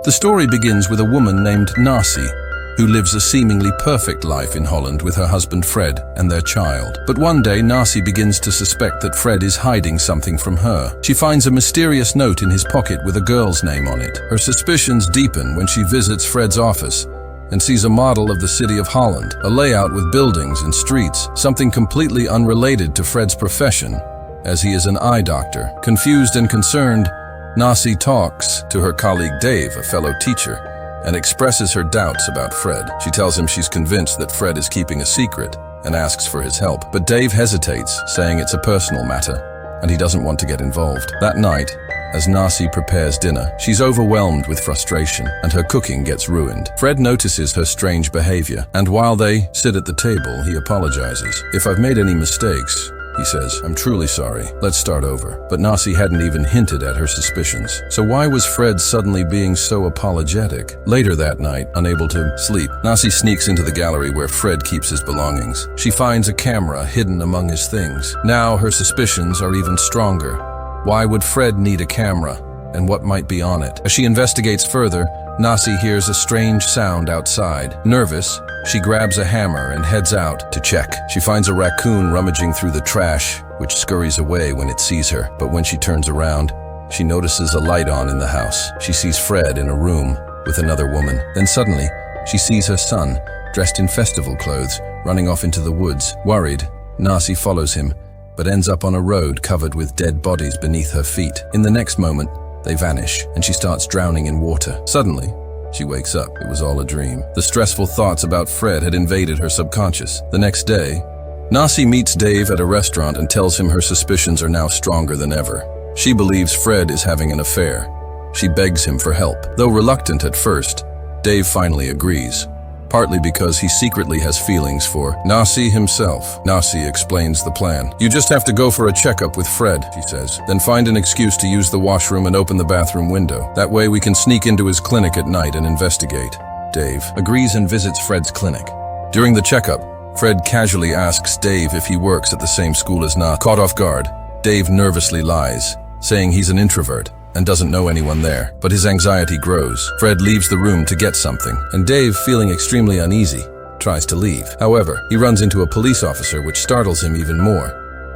The story begins with a woman named Nasi, who lives a seemingly perfect life in Holland with her husband Fred and their child. But one day, Nasi begins to suspect that Fred is hiding something from her. She finds a mysterious note in his pocket with a girl's name on it. Her suspicions deepen when she visits Fred's office and sees a model of the city of Holland, a layout with buildings and streets, something completely unrelated to Fred's profession, as he is an eye doctor. Confused and concerned, Nasi talks to her colleague Dave, a fellow teacher, and expresses her doubts about Fred. She tells him she's convinced that Fred is keeping a secret and asks for his help. But Dave hesitates, saying it's a personal matter and he doesn't want to get involved. That night, as Nasi prepares dinner, she's overwhelmed with frustration and her cooking gets ruined. Fred notices her strange behavior, and while they sit at the table, he apologizes. "If I've made any mistakes," he says, "I'm truly sorry. Let's start over." But Nasi hadn't even hinted at her suspicions. So why was Fred suddenly being so apologetic? Later that night, unable to sleep, Nasi sneaks into the gallery where Fred keeps his belongings. She finds a camera hidden among his things. Now her suspicions are even stronger. Why would Fred need a camera, and what might be on it? As she investigates further, Nasi hears a strange sound outside. Nervous, she grabs a hammer and heads out to check. She finds a raccoon rummaging through the trash, which scurries away when it sees her. But when she turns around, she notices a light on in the house. She sees Fred in a room with another woman. Then suddenly, she sees her son, dressed in festival clothes, running off into the woods. Worried, Nasi follows him, but ends up on a road covered with dead bodies beneath her feet. In the next moment, they vanish, and she starts drowning in water. Suddenly, she wakes up. It was all a dream. The stressful thoughts about Fred had invaded her subconscious. The next day, Nasi meets Dave at a restaurant and tells him her suspicions are now stronger than ever. She believes Fred is having an affair. She begs him for help. Though reluctant at first, Dave finally agrees, partly because he secretly has feelings for Nasi himself. Nasi explains the plan. "You just have to go for a checkup with Fred," she says. "Then find an excuse to use the washroom and open the bathroom window. That way we can sneak into his clinic at night and investigate." Dave agrees and visits Fred's clinic. During the checkup, Fred casually asks Dave if he works at the same school as Nasi. Caught off guard, Dave nervously lies, saying he's an introvert and doesn't know anyone there. But his anxiety grows. Fred leaves the room to get something, and Dave, feeling extremely uneasy, tries to leave. However, he runs into a police officer, which startles him even more,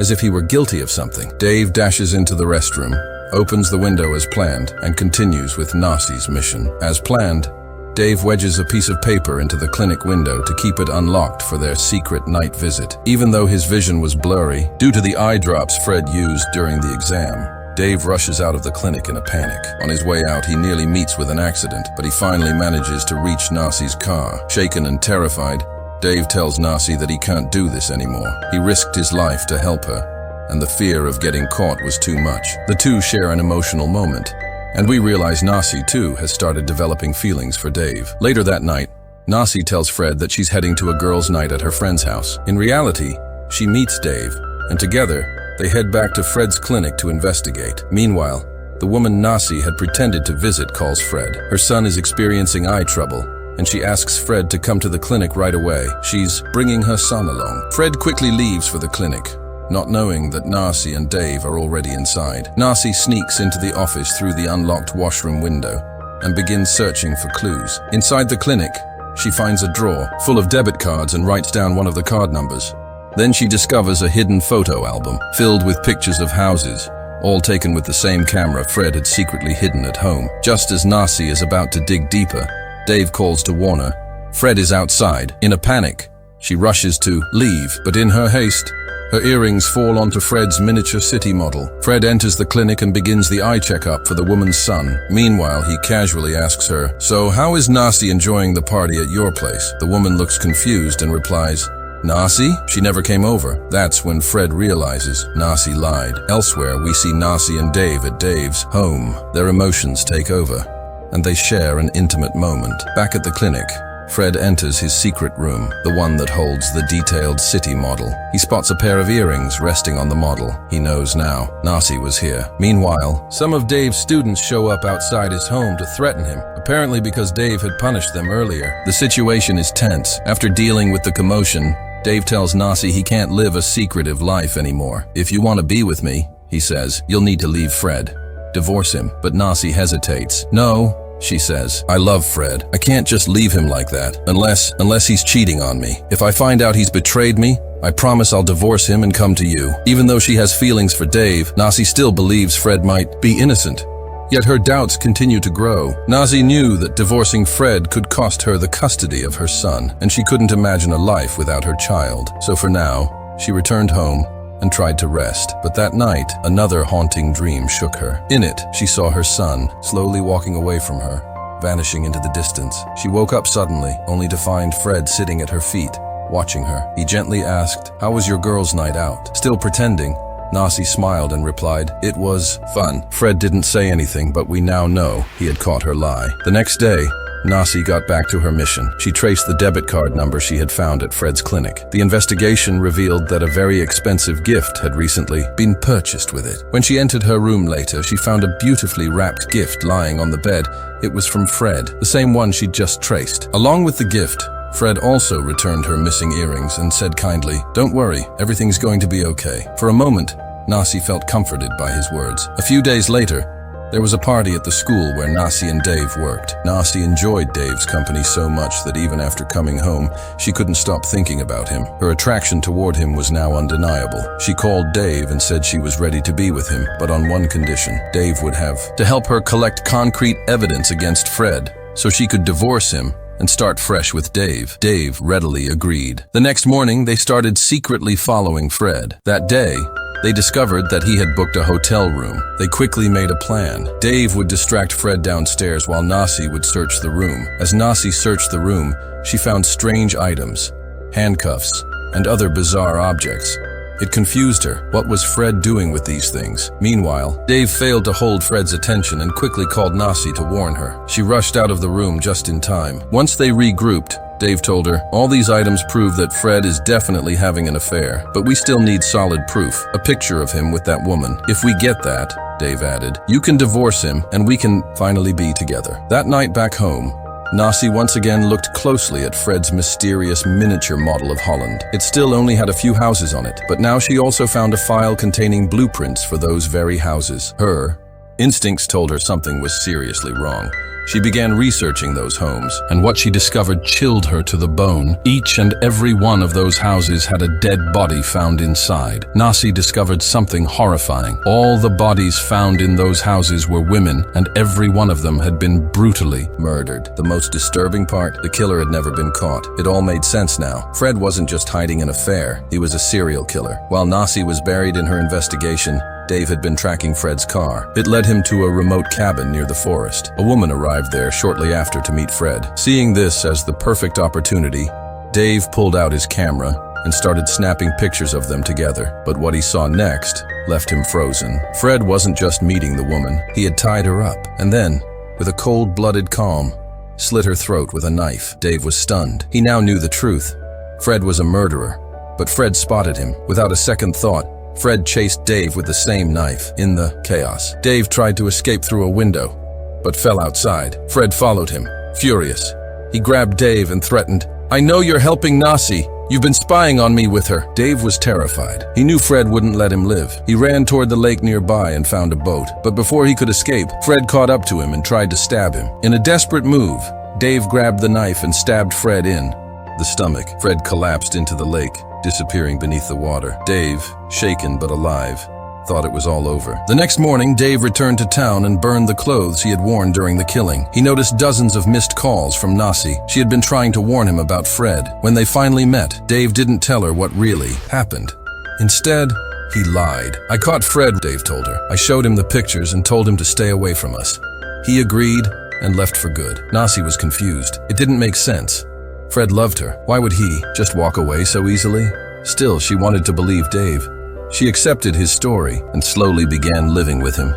as if he were guilty of something. Dave dashes into the restroom, opens the window as planned, and continues with Nasi's mission. As planned, Dave wedges a piece of paper into the clinic window to keep it unlocked for their secret night visit. Even though his vision was blurry, due to the eye drops Fred used during the exam, Dave rushes out of the clinic in a panic. On his way out, he nearly meets with an accident, but he finally manages to reach Nasi's car. Shaken and terrified, Dave tells Nasi that he can't do this anymore. He risked his life to help her, and the fear of getting caught was too much. The two share an emotional moment, and we realize Nasi too has started developing feelings for Dave. Later that night, Nasi tells Fred that she's heading to a girls' night at her friend's house. In reality, she meets Dave, and together, they head back to Fred's clinic to investigate. Meanwhile, the woman Nasi had pretended to visit calls Fred. Her son is experiencing eye trouble, and she asks Fred to come to the clinic right away. She's bringing her son along. Fred quickly leaves for the clinic, not knowing that Nasi and Dave are already inside. Nasi sneaks into the office through the unlocked washroom window and begins searching for clues. Inside the clinic, she finds a drawer full of debit cards and writes down one of the card numbers. Then she discovers a hidden photo album filled with pictures of houses, all taken with the same camera Fred had secretly hidden at home. Just as Nasi is about to dig deeper, Dave calls to warn her. Fred is outside. In a panic, she rushes to leave, but in her haste, her earrings fall onto Fred's miniature city model. Fred enters the clinic and begins the eye checkup for the woman's son. Meanwhile, he casually asks her, "So how is Nasi enjoying the party at your place?" The woman looks confused and replies, "Nasi? She never came over." That's when Fred realizes Nasi lied. Elsewhere, we see Nasi and Dave at Dave's home. Their emotions take over, and they share an intimate moment. Back at the clinic, Fred enters his secret room, the one that holds the detailed city model. He spots a pair of earrings resting on the model. He knows now Nasi was here. Meanwhile, some of Dave's students show up outside his home to threaten him, apparently because Dave had punished them earlier. The situation is tense. After dealing with the commotion, Dave tells Nasi he can't live a secretive life anymore. "If you want to be with me," he says, "you'll need to leave Fred. Divorce him." But Nasi hesitates. "No, she says. I love Fred. I can't just leave him like that, unless he's cheating on me. If I find out he's betrayed me, I promise I'll divorce him and come to you. Even though she has feelings for Dave, Nasi still believes Fred might be innocent. Yet her doubts continue to grow. Nasi knew that divorcing Fred could cost her the custody of her son, and she couldn't imagine a life without her child. So for now, she returned home and tried to rest. But that night, another haunting dream shook her. In it, she saw her son slowly walking away from her, vanishing into the distance. She woke up suddenly, only to find Fred sitting at her feet, watching her. He gently asked, "How was your girls' night out?" Still pretending, Nasi smiled and replied, "It was fun." Fred didn't say anything, but we now know he had caught her lie. The next day, Nasi got back to her mission. She traced the debit card number she had found at Fred's clinic. The investigation revealed that a very expensive gift had recently been purchased with it. When she entered her room later, she found a beautifully wrapped gift lying on the bed. It was from Fred, the same one she'd just traced. Along with the gift, Fred also returned her missing earrings and said kindly, "Don't worry, everything's going to be okay." For a moment, Nasi felt comforted by his words. A few days later, there was a party at the school where Nasi and Dave worked. Nasi enjoyed Dave's company so much that even after coming home, she couldn't stop thinking about him. Her attraction toward him was now undeniable. She called Dave and said she was ready to be with him, but on one condition. Dave would have to help her collect concrete evidence against Fred, so she could divorce him and start fresh with Dave. Dave readily agreed. The next morning, they started secretly following Fred. That day, they discovered that he had booked a hotel room. They quickly made a plan. Dave would distract Fred downstairs while Nasi would search the room. As Nasi searched the room, she found strange items, handcuffs, and other bizarre objects. It confused her. What was Fred doing with these things? Meanwhile, Dave failed to hold Fred's attention and quickly called Nasi to warn her. She rushed out of the room just in time. Once they regrouped, Dave told her, "All these items prove that Fred is definitely having an affair, but we still need solid proof, a picture of him with that woman. If we get that," Dave added, "you can divorce him and we can finally be together." That night back home, Nasi once again looked closely at Fred's mysterious miniature model of Holland. It still only had a few houses on it, but now she also found a file containing blueprints for those very houses. Her instincts told her something was seriously wrong. She began researching those homes, and what she discovered chilled her to the bone. Each and every one of those houses had a dead body found inside. Nasi discovered something horrifying. All the bodies found in those houses were women, and every one of them had been brutally murdered. The most disturbing part, the killer had never been caught. It all made sense now. Fred wasn't just hiding an affair, he was a serial killer. While Nasi was buried in her investigation, Dave had been tracking Fred's car. It led him to a remote cabin near the forest. A woman arrived there shortly after to meet Fred. Seeing this as the perfect opportunity, Dave pulled out his camera and started snapping pictures of them together. But what he saw next left him frozen. Fred wasn't just meeting the woman, he had tied her up, and then, with a cold-blooded calm, slit her throat with a knife. Dave was stunned. He now knew the truth. Fred was a murderer, but Fred spotted him. Without a second thought, Fred chased Dave with the same knife. In the chaos, Dave tried to escape through a window, but fell outside. Fred followed him, furious. He grabbed Dave and threatened, "I know you're helping Nasi. You've been spying on me with her." Dave was terrified. He knew Fred wouldn't let him live. He ran toward the lake nearby and found a boat. But before he could escape, Fred caught up to him and tried to stab him. In a desperate move, Dave grabbed the knife and stabbed Fred in the stomach. Fred collapsed into the lake, disappearing beneath the water. Dave, shaken but alive, thought it was all over. The next morning, Dave returned to town and burned the clothes he had worn during the killing. He noticed dozens of missed calls from Nasi. She had been trying to warn him about Fred. When they finally met, Dave didn't tell her what really happened. Instead, he lied. "I caught Fred," Dave told her. "I showed him the pictures and told him to stay away from us. He agreed and left for good." Nasi was confused. It didn't make sense. Fred loved her. Why would he just walk away so easily? Still, she wanted to believe Dave. She accepted his story and slowly began living with him.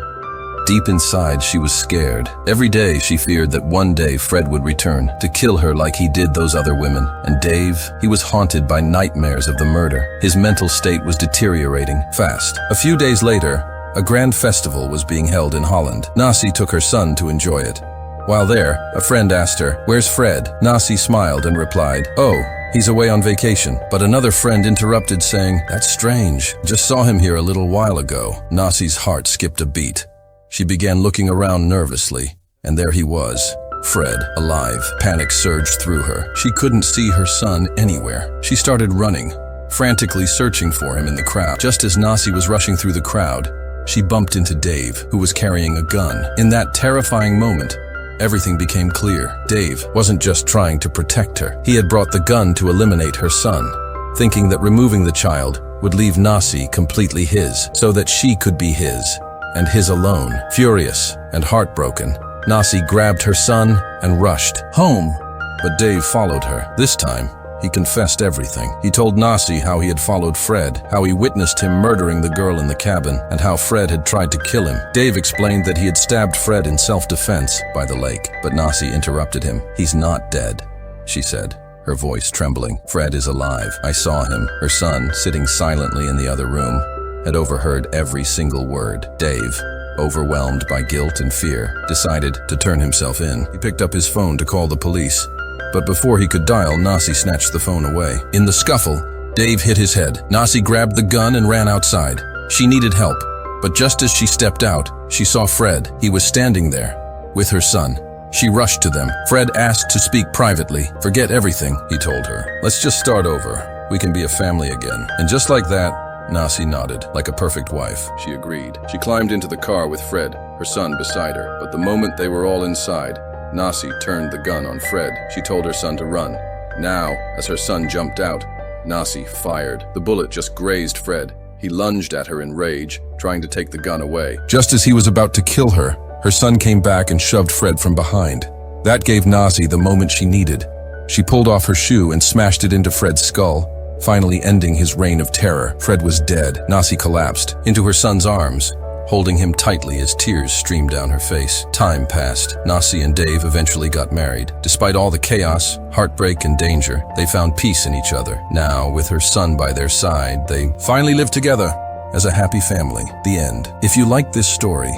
Deep inside, she was scared. Every day, she feared that one day Fred would return to kill her like he did those other women. And Dave, he was haunted by nightmares of the murder. His mental state was deteriorating fast. A few days later, a grand festival was being held in Holland. Nasi took her son to enjoy it. While there, a friend asked her, "Where's Fred?" Nasi smiled and replied, "Oh, he's away on vacation." But another friend interrupted saying, "That's strange. Just saw him here a little while ago." Nasi's heart skipped a beat. She began looking around nervously. And there he was, Fred, alive. Panic surged through her. She couldn't see her son anywhere. She started running, frantically searching for him in the crowd. Just as Nasi was rushing through the crowd, she bumped into Dave, who was carrying a gun. In that terrifying moment, everything became clear. Dave wasn't just trying to protect her. He had brought the gun to eliminate her son, thinking that removing the child would leave Nasi completely his, so that she could be his, and his alone. Furious and heartbroken, Nasi grabbed her son and rushed home. But Dave followed her. This time, he confessed everything. He told Nasi how he had followed Fred, how he witnessed him murdering the girl in the cabin, and how Fred had tried to kill him. Dave explained that he had stabbed Fred in self-defense by the lake, but Nasi interrupted him. "He's not dead," she said, her voice trembling. "Fred is alive. I saw him." Her son, sitting silently in the other room, had overheard every single word. Dave, overwhelmed by guilt and fear, decided to turn himself in. He picked up his phone to call the police, but before he could dial, Nasi snatched the phone away. In the scuffle, Dave hit his head. Nasi grabbed the gun and ran outside. She needed help, but just as she stepped out, she saw Fred. He was standing there, with her son. She rushed to them. Fred asked to speak privately. "Forget everything," he told her. "Let's just start over. We can be a family again." And just like that, Nasi nodded. Like a perfect wife, she agreed. She climbed into the car with Fred, her son beside her. But the moment they were all inside, Nasi turned the gun on Fred. She told her son to run. Now, as her son jumped out, Nasi fired. The bullet just grazed Fred. He lunged at her in rage, trying to take the gun away. Just as he was about to kill her, her son came back and shoved Fred from behind. That gave Nasi the moment she needed. She pulled off her shoe and smashed it into Fred's skull, finally ending his reign of terror. Fred was dead. Nasi collapsed into her son's arms, holding him tightly as tears streamed down her face. Time passed. Nasi and Dave eventually got married. Despite all the chaos, heartbreak, and danger, they found peace in each other. Now, with her son by their side, they finally live together as a happy family. The end. If you liked this story,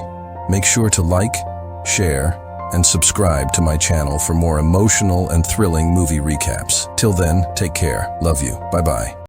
make sure to like, share, and subscribe to my channel for more emotional and thrilling movie recaps. Till then, take care. Love you. Bye-bye.